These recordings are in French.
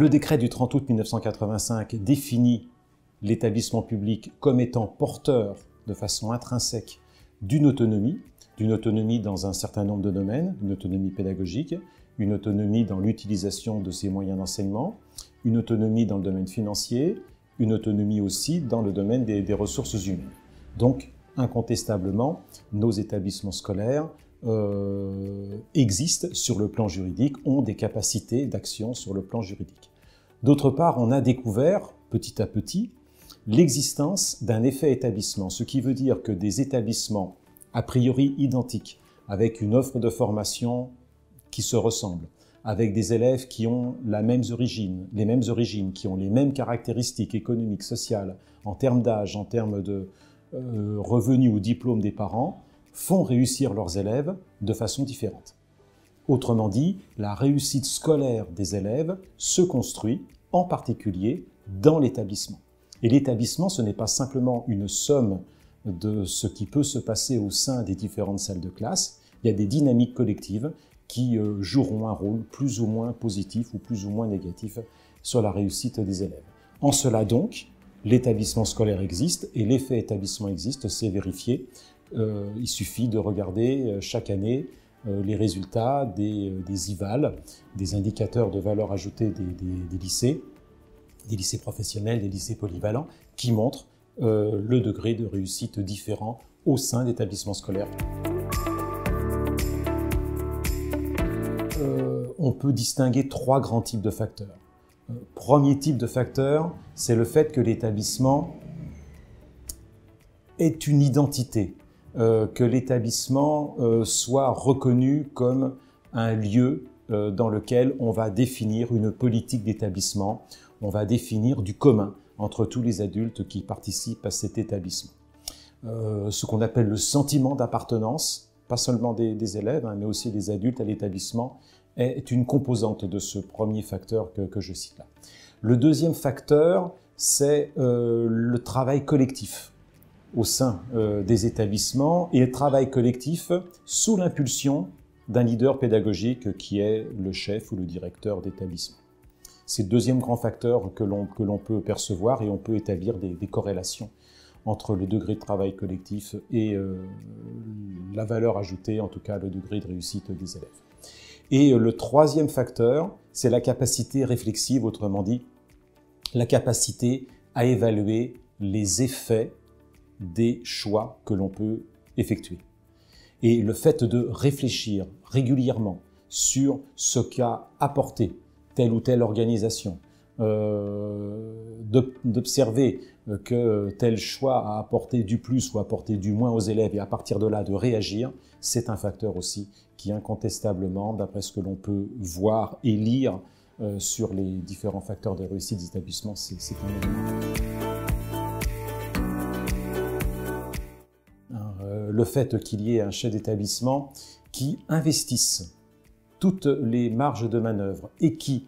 Le décret du 30 août 1985 définit l'établissement public comme étant porteur de façon intrinsèque d'une autonomie dans un certain nombre de domaines, une autonomie pédagogique, une autonomie dans l'utilisation de ses moyens d'enseignement, une autonomie dans le domaine financier, une autonomie aussi dans le domaine des ressources humaines. Donc, incontestablement, nos établissements scolaires existent sur le plan juridique, ont des capacités d'action sur le plan juridique. D'autre part, on a découvert, petit à petit, l'existence d'un effet établissement, ce qui veut dire que des établissements a priori identiques, avec une offre de formation qui se ressemble, avec des élèves qui ont les mêmes origines, qui ont les mêmes caractéristiques économiques, sociales, en termes d'âge, en termes de revenus ou diplômes des parents, font réussir leurs élèves de façon différente. Autrement dit, la réussite scolaire des élèves se construit en particulier dans l'établissement. Et l'établissement, ce n'est pas simplement une somme de ce qui peut se passer au sein des différentes salles de classe. Il y a des dynamiques collectives qui joueront un rôle plus ou moins positif ou plus ou moins négatif sur la réussite des élèves. En cela donc, l'établissement scolaire existe et l'effet établissement existe, c'est vérifié. Il suffit de regarder chaque année les résultats des IVAL, des indicateurs de valeur ajoutée des lycées professionnels, des lycées polyvalents, qui montrent le degré de réussite différent au sein d'établissements scolaires. On peut distinguer trois grands types de facteurs. Premier type de facteur, c'est le fait que l'établissement ait une identité, que l'établissement soit reconnu comme un lieu dans lequel on va définir une politique d'établissement, on va définir du commun entre tous les adultes qui participent à cet établissement. Ce qu'on appelle le sentiment d'appartenance, pas seulement des élèves, mais aussi des adultes à l'établissement, est une composante de ce premier facteur que je cite là. Le deuxième facteur, c'est le travail collectif au sein des établissements et le travail collectif sous l'impulsion d'un leader pédagogique qui est le chef ou le directeur d'établissement. C'est le deuxième grand facteur que l'on peut percevoir et on peut établir des corrélations entre le degré de travail collectif et la valeur ajoutée, en tout cas le degré de réussite des élèves. Et le troisième facteur, c'est la capacité réflexive, autrement dit, la capacité à évaluer les effets des choix que l'on peut effectuer. Et le fait de réfléchir régulièrement sur ce qu'a apporté telle ou telle organisation, d'observer que tel choix a apporté du plus ou apporté du moins aux élèves et à partir de là de réagir, c'est un facteur aussi qui incontestablement, d'après ce que l'on peut voir et lire sur les différents facteurs de réussite des établissements, c'est un élément. Le fait qu'il y ait un chef d'établissement qui investisse toutes les marges de manœuvre et qui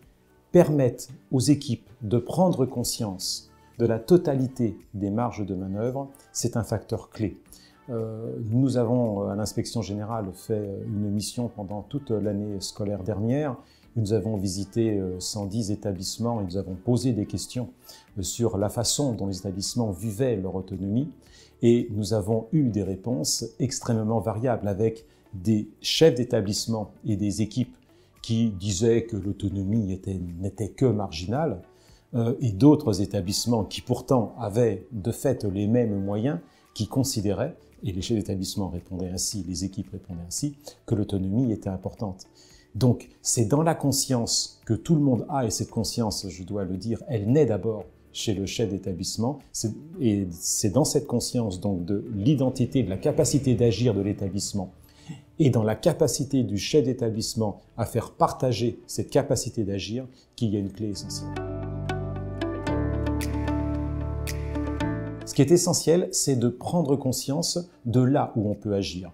permettent aux équipes de prendre conscience de la totalité des marges de manœuvre, c'est un facteur clé. Nous avons, à l'Inspection Générale, fait une mission pendant toute l'année scolaire dernière. Nous avons visité 110 établissements et nous avons posé des questions sur la façon dont les établissements vivaient leur autonomie. Et nous avons eu des réponses extrêmement variables avec des chefs d'établissement et des équipes qui disaient que l'autonomie n'était que marginale, et d'autres établissements qui pourtant avaient de fait les mêmes moyens, qui considéraient, et les chefs d'établissement répondaient ainsi, les équipes répondaient ainsi, que l'autonomie était importante. Donc c'est dans la conscience que tout le monde a, et cette conscience, je dois le dire, elle naît d'abord chez le chef d'établissement, et c'est dans cette conscience donc de l'identité, de la capacité d'agir de l'établissement, et dans la capacité du chef d'établissement à faire partager cette capacité d'agir qu'il y a une clé essentielle. Ce qui est essentiel, c'est de prendre conscience de là où on peut agir.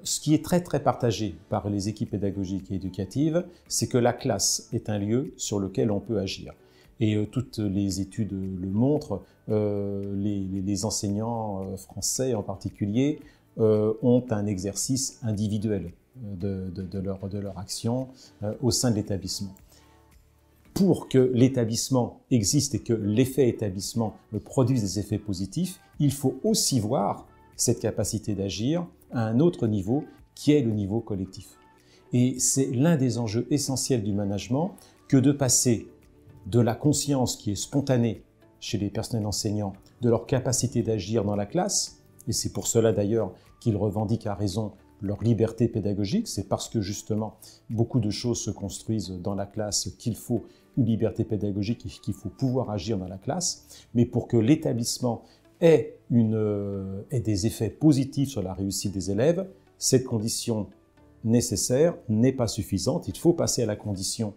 Ce qui est très partagé par les équipes pédagogiques et éducatives, c'est que la classe est un lieu sur lequel on peut agir. Et toutes les études le montrent, les enseignants français en particulier ont un exercice individuel de leur action au sein de l'établissement. pour que l'établissement existe et que l'effet établissement produise des effets positifs, il faut aussi voir cette capacité d'agir à un autre niveau qui est le niveau collectif. Et c'est l'un des enjeux essentiels du management que de passer de la conscience qui est spontanée chez les personnels enseignants, de leur capacité d'agir dans la classe, et c'est pour cela d'ailleurs qu'ils revendiquent à raison leur liberté pédagogique, c'est parce que justement beaucoup de choses se construisent dans la classe qu'il faut une liberté pédagogique et qu'il faut pouvoir agir dans la classe, mais pour que l'établissement ait des effets positifs sur la réussite des élèves, cette condition nécessaire n'est pas suffisante, il faut passer à la condition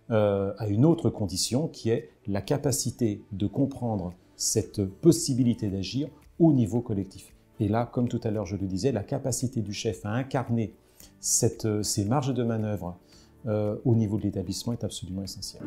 à une autre condition qui est la capacité de comprendre cette possibilité d'agir au niveau collectif. Et là, comme tout à l'heure je le disais, la capacité du chef à incarner ces marges de manœuvre au niveau de l'établissement est absolument essentielle.